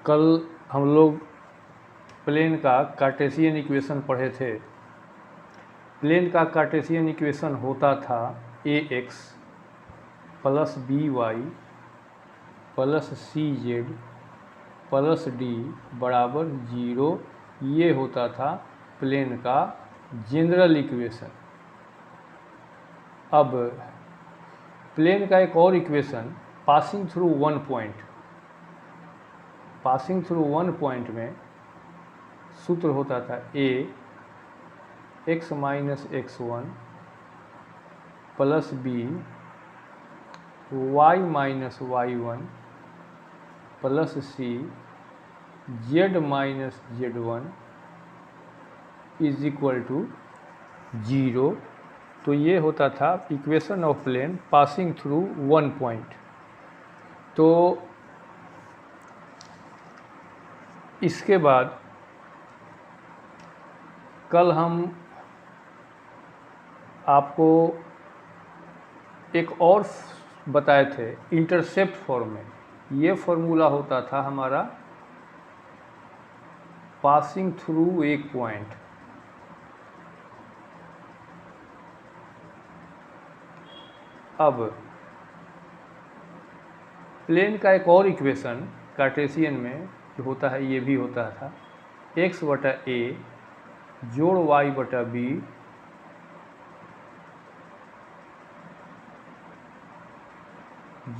कल हम लोग प्लेन का कार्टेशियन इक्वेशन पढ़े थे। प्लेन का कार्टेशियन इक्वेशन होता था ax plus by plus cz plus d बराबर 0। ये होता था प्लेन का जनरल इक्वेशन। अब प्लेन का एक और equation passing through one point में सूत्र होता था a x minus x1 plus b y minus y1 plus c z minus z1 is equal to 0। तो ये होता था equation of plane passing through one point. तो इसके बाद कल हम आपको एक और बताए थे इंटरसेप्ट फॉर्म में। ये फॉर्मूला होता था हमारा पासिंग थ्रू एक पॉइंट। अब प्लेन का एक और इक्वेशन कार्टेशियन में जो होता है, ये भी होता था x बटा a जोड़ y बटा b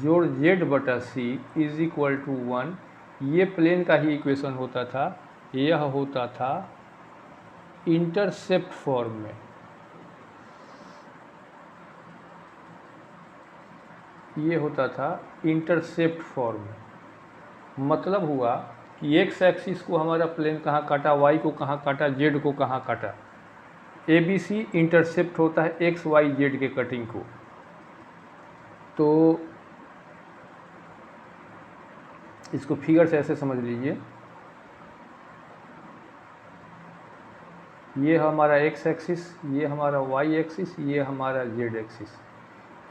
जोड़ z बटा c इज इक्वल टू 1। ये प्लेन का ही इक्वेशन होता था। यह होता था इंटरसेप्ट फॉर्म में। ये होता था इंटरसेप्ट फॉर्म में। मतलब हुआ कि एक्स एक्सिस को हमारा प्लेन कहाँ काटा, वाई को कहाँ काटा, जेड को कहाँ काटा। ए बी सी इंटरसेप्ट होता है एक्स वाई जेड के कटिंग को। तो इसको फिगर से ऐसे समझ लीजिए, ये हमारा एक्स एक्सिस, ये हमारा वाई एक्सिस, ये हमारा Z axis.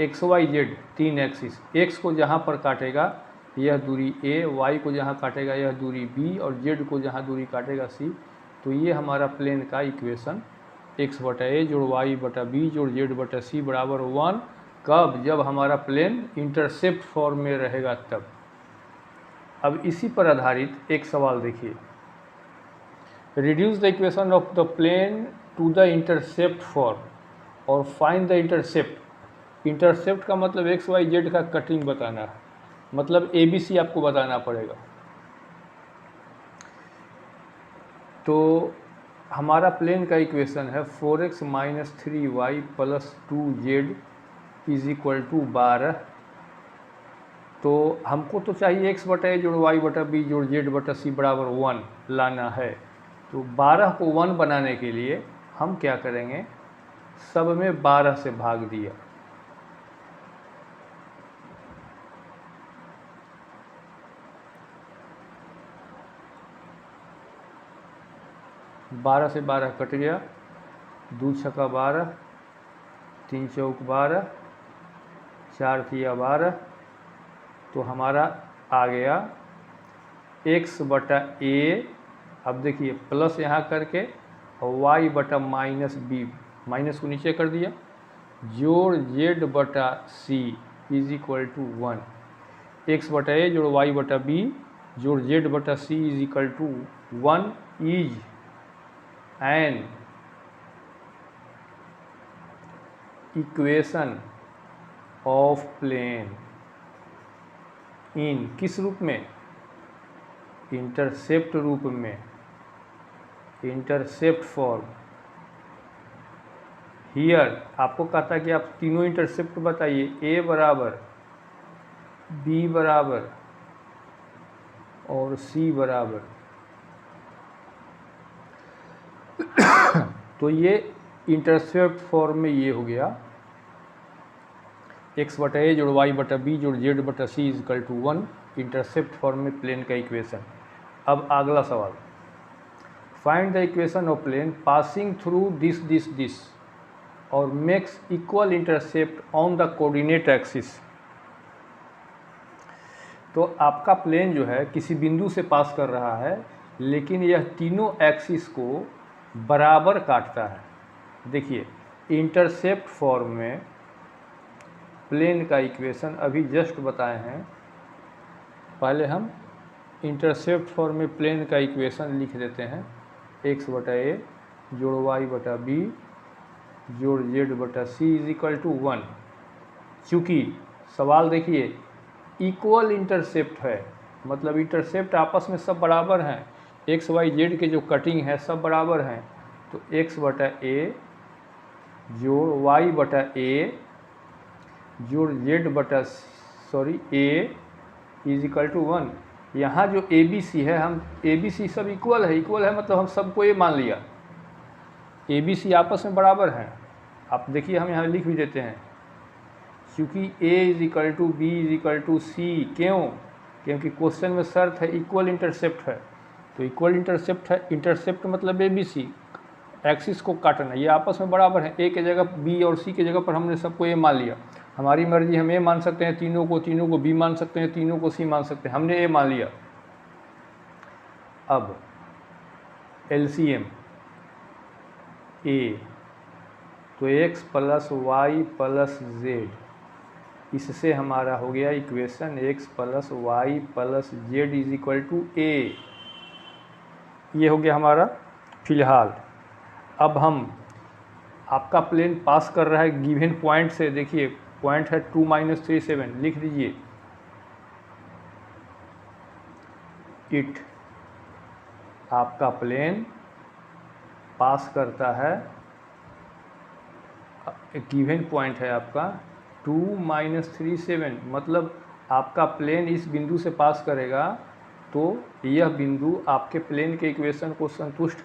X Y Z तीन एक्सिस। एक्स को जहाँ पर काटेगा यह दूरी a, y को जहाँ काटेगा यह दूरी b और z को जहाँ दूरी काटेगा c। तो ये हमारा प्लेन का इक्वेशन x बटा a जोड़ y बटा b जोड़ z बटा c बराबर 1। कब? जब हमारा प्लेन इंटरसेप्ट फॉर्म में रहेगा तब। अब इसी पर आधारित एक सवाल देखिए, reduce the equation of the plane to the intercept form और फाइंड द इंटरसेप्ट। इंटरसेप्ट का मतलब एक्स वाई जेड का कटिंग बताना है, मतलब ए बी सी आपको बताना पड़ेगा। तो हमारा प्लेन का इक्वेशन है 4x minus 3y plus 2z is equal to 12। तो हमको तो चाहिए x बटा a जोड़ y बटा b जोड़ z बटा c बराबर 1 लाना है। तो 12 को 1 बनाने के लिए हम क्या करेंगे, सब में 12 से भाग दिया। बारह से 12 कट गया, 2 छक्का 12, 3 चौक 12, 4 तिया 12। तो हमारा आ गया x बटा a। अब देखिए प्लस यहाँ करके और y बटा माइनस b, माइनस को नीचे कर दिया, जोड़ z बटा c is equal to 1। x बटा a जोड़ y बटा b जोड़ z बटा c is equal to 1 is an equation of plane in किस रूप में? इंटरसेप्ट रूप में, इंटरसेप्ट फॉर्म। हियर आपको कहता कि आप तीनों इंटरसेप्ट बताइए, ए बराबर, बी बराबर और सी बराबर। तो ये इंटरसेप्ट फॉर्म में ये हो गया x बटा a जोड़ y बटा b जोड़ z बटा c is equal to 1, intercept form में प्लेन का इक्वेशन। अब अगला सवाल, find the equation of plane passing through this और makes equal intercept on the coordinate axis. तो आपका प्लेन जो है किसी बिंदु से पास कर रहा है, लेकिन यह तीनों एक्सिस को बराबर काटता है। देखिए इंटरसेप्ट फॉर्म में प्लेन का इक्वेशन अभी जस्ट बताए हैं। पहले हम इंटरसेप्ट फॉर्म में प्लेन का इक्वेशन लिख देते हैं, x बटा ए जोड़ y बटा बी जोड़ z बटा सी इज इक्वल टू 1। चूँकि सवाल देखिए इक्वल इंटरसेप्ट है, मतलब इंटरसेप्ट आपस में सब बराबर हैं, एक्स वाई जेड के जो कटिंग है सब बराबर हैं, तो x बटा ए जोड़ y बटा ए जोड़ z बटा ए इज इक्वल टू 1। यहाँ जो ए बी सी है, हम ए बी सी सब इक्वल है मतलब हम सबको ए मान लिया, ए बी सी आपस में बराबर हैं। आप देखिए हम यहाँ लिख भी देते हैं, क्योंकि A is equal to B is equal to C. क्यों? क्योंकि क्वेश्चन में शर्त है इक्वल इंटरसेप्ट है, तो इक्वल इंटरसेप्ट है, इंटरसेप्ट मतलब ए बी सी, एक्सिस को काटना, ये आपस में बराबर है। ए के जगह बी और सी के जगह पर हमने सबको ए मान लिया, हमारी मर्जी, हम ए मान सकते हैं तीनों को बी मान सकते हैं, तीनों को सी मान सकते हैं, हमने ए मान लिया। अब एलसीएम ए, तो x plus Y plus Z, इससे हमारा हो गया equation x plus Y plus Z is equal to A. ये हो गया हमारा फिलहाल। अब हम आपका प्लेन पास कर रहा है गिवन पॉइंट से, देखिए पॉइंट है 2-37, लिख दीजिए इट, आपका प्लेन पास करता है, एक गिवन पॉइंट है आपका 2-37, मतलब आपका प्लेन इस बिंदु से पास करेगा तो यह बिंदु आपके प्लेन के इक्वेशन को संतुष्ट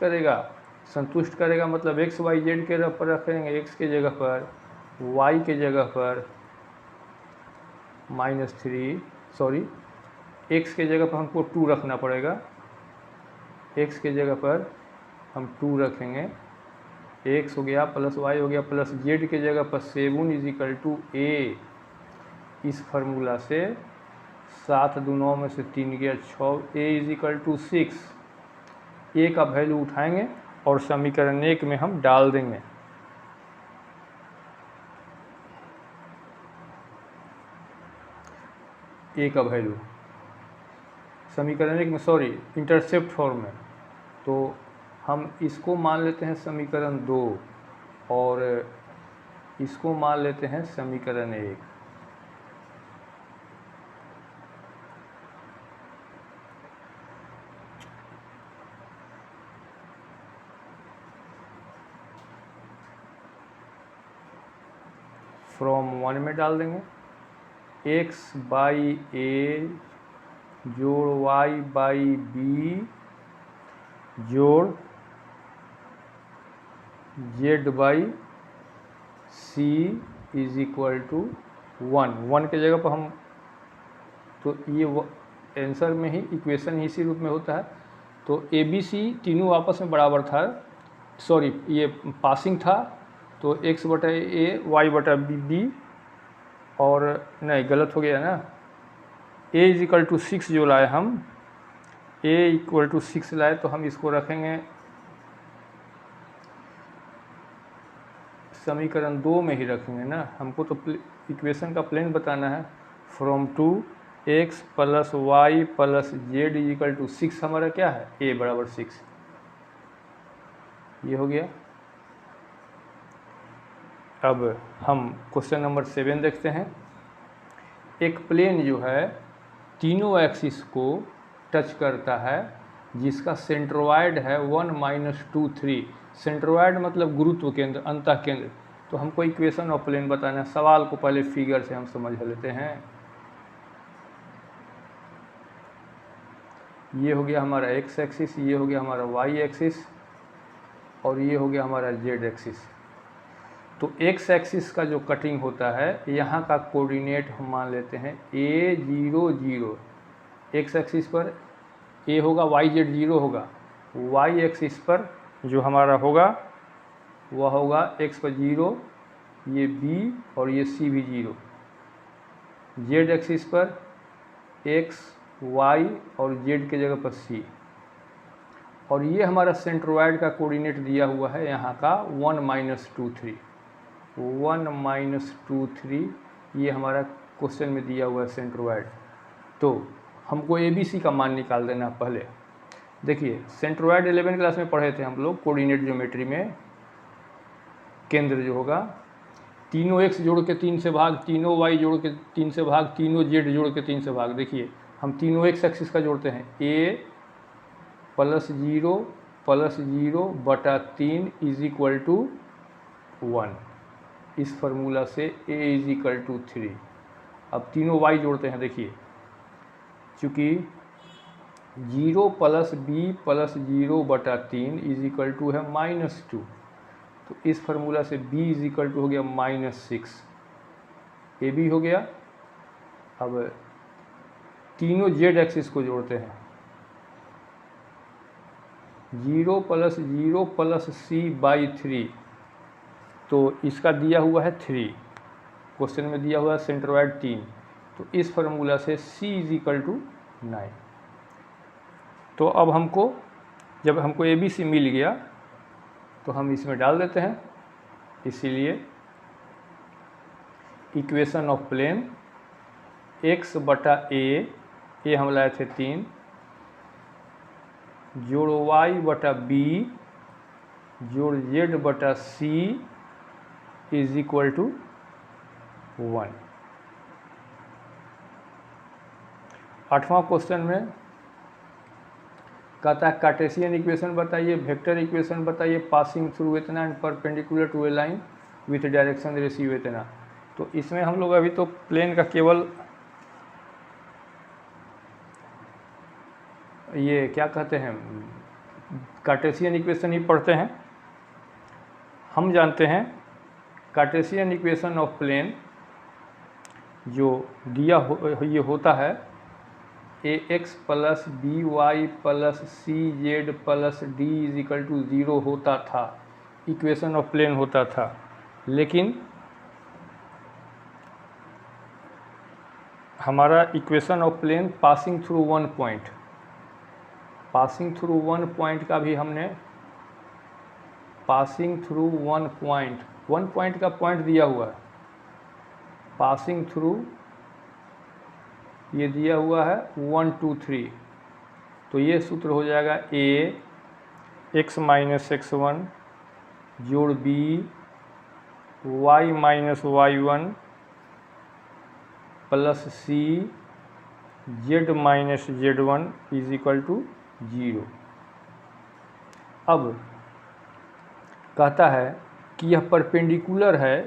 करेगा मतलब एक्स वाई जेड के पर रखेंगे, एक्स के जगह पर, वाई के जगह पर एक्स के जगह पर हमको 2 रखना पड़ेगा, एक्स के जगह पर हम 2 रखेंगे, एक्स हो गया प्लस वाई हो गया प्लस जेड के जगह पर 7 इज इक्वल टू ए। इस फार्मूला से 7 2 9 में से 3 गया 6, ए इज इक्वल टू 6। ए का वैल्यू उठाएंगे और समीकरण 1 में हम डाल देंगे। ए का वैल्यू समीकरण 1 में, इंटरसेप्ट फॉर्म में, तो हम इसको मान लेते हैं समीकरण 2 और इसको मान लेते हैं समीकरण 1। फ्रॉम 1 में डाल देंगे, x बाई ए जोड़ y बाई बी जोड़ z by C is equal to 1 के जगह पर हम, तो ये आंसर में ही इक्वेशन इसी रूप में होता है। तो ए बी सी तीनों आपस में बराबर था, ये पासिंग था, तो x बटा ए वाई बटा बी, और नहीं गलत हो गया ना, a इज इक्वल टू 6 जो लाए हम, a इक्वल टू 6 लाए, तो हम इसको रखेंगे समीकरण 2 में ही रखेंगे ना, हमको तो इक्वेशन का प्लेन बताना है। From 2 X plus Y plus Z is equal to 6 हमारा क्या है, a बराबर 6, ये हो गया। अब हम क्वेश्चन नंबर 7 देखते हैं। एक प्लेन जो है तीनों एक्सिस को टच करता है, जिसका सेंट्रोइड है 1 - 2 3, सेंट्रोइड मतलब गुरुत्व केंद्र, अंतः केंद्र। तो हमको इक्वेशन ऑफ प्लेन बताना है। सवाल को पहले फिगर से हम समझ लेते हैं। ये हो गया हमारा एक्स एक्सिस, ये हो गया हमारा वाई एक्सिस, और ये हो गया हमारा जेड एक्सिस। तो एक्स एक्सिस का जो कटिंग होता है, यहाँ का कोऑर्डिनेट हम मान लेते हैं A0 0, एक्स एक्सिस पर A होगा, वाई जेड 0 होगा, वाई एक्सिस पर जो हमारा होगा वह होगा x पर 0, ये B और ये C भी 0, जेड एक्सिस पर एक्स वाई और जेड की जगह पर सी, और ये हमारा सेंट्रोइड का कोऑर्डिनेट दिया हुआ है यहाँ का 1 -2 3, 1 -2 3 ये हमारा क्वेश्चन में दिया हुआ है सेंट्रोइड। तो हमको ABC का मान निकाल देना पहले। देखिए सेंट्रोइड 11 क्लास में पढ़े थे हम लोग, कोऑर्डिनेट ज्योमेट्री में केंद्र जो होगा तीनों x जोड़ के 3 से भाग, तीनों y जोड़ के 3 से भाग, तीनों z जोड़ के 3 से भाग। देखिए हम तीनों x एक्सिस का जोड़ते हैं, a + 0 बटा 3 = 1। इस फार्मूला से a = 3। अब तीनों y जोड़ते हैं, देखिए चूँकि 0 + b + 0 बटा 3 = है -2, तो इस फार्मूला से b = हो गया -6, AB हो गया। अब तीनों z एक्सिस को जोड़ते हैं, 0 + 0 + c/3, तो इसका दिया हुआ है 3, क्वेश्चन में दिया हुआ है सेंट्रोइड 3, तो इस फार्मूला से c = 9। तो अब हमको जब हमको ABC मिल गया तो हम इसमें डाल देते हैं। इसीलिए इक्वेशन ऑफ प्लेन x बटा a हम लाए थे 3, जोड़ y बटा b जोड़ z बटा c = 1। 8वां क्वेश्चन में कहता है कार्टेशियन इक्वेशन बताइए, वेक्टर इक्वेशन बताइए, पासिंग थ्रू इतना and perpendicular to a line with direction ratio इतना। तो इसमें हम लोग अभी तो प्लेन का केवल ये क्या कहते हैं कार्टेशियन इक्वेशन ही पढ़ते हैं। हम जानते हैं कार्टेशियन इक्वेशन ऑफ प्लेन जो दिया ये होता है ax + by + cz + d = 0 होता था, इक्वेशन ऑफ प्लेन होता था। लेकिन हमारा equation of plane passing through one point, passing through one point का भी हमने पासिंग थ्रू वन पॉइंट का पॉइंट दिया हुआ है, पासिंग थ्रू ये दिया हुआ है 1 2 3, तो ये सूत्र हो जाएगा a x - x1 जोड़ b y - y1 plus c z - z1 = 0। अब कहता है कि यह परपेंडिकुलर है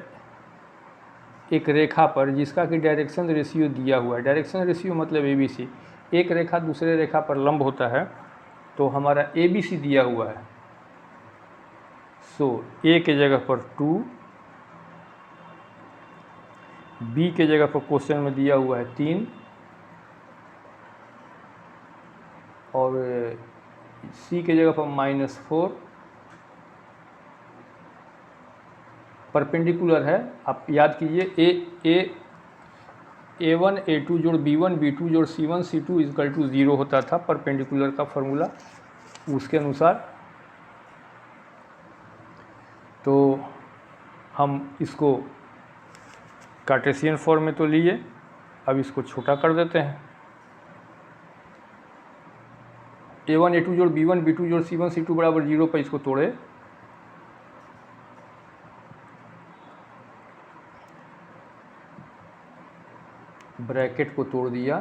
एक रेखा पर जिसका कि डायरेक्शन रेशियो दिया हुआ है। डायरेक्शन रेशियो मतलब ABC, एक रेखा दूसरे रेखा पर लंब होता है, तो हमारा ABC दिया हुआ है। सो A के जगह पर 2, B के जगह पर क्वेश्चन में दिया हुआ है 3 और C के जगह पर -4। परपेंडिकुलर है, आप याद कीजिए A1 A2 जोड़ B1 B2 जोड़ C1 C2 = 0 होता था परपेंडिकुलर का फार्मूला उसके अनुसार। तो हम इसको कार्टेशियन फॉर्म में तो लिए, अब इसको छोटा कर देते हैं। A1 A2 जोड़ B1 B2 जोड़ C1 C2 = 0 पर इसको तोड़े, ब्रैकेट को तोड़ दिया,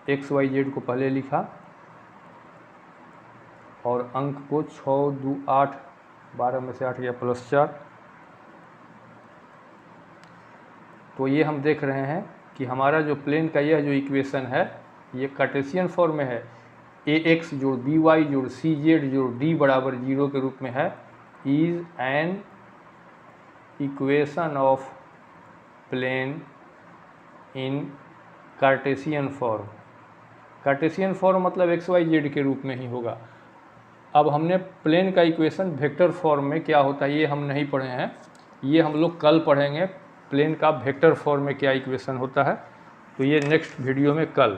x y z को पहले लिखा और अंक को 6 2 8, 12 में से 8 गया +4। तो ये हम देख रहे हैं कि हमारा जो प्लेन का यह जो इक्वेशन है ये कार्टेशियन फॉर्म में है, ax जोड़ by जोड़ cz जोड़ d = 0 के रूप में है, is an equation of plane in Cartesian form. Cartesian form मतलब x y z के रूप में ही होगा। अब हमने प्लेन का इक्वेशन वेक्टर फॉर्म में क्या होता है ये हम नहीं पढ़े हैं, ये हम लोग कल पढ़ेंगे प्लेन का वेक्टर फॉर्म में क्या इक्वेशन होता है। तो ये नेक्स्ट वीडियो में कल।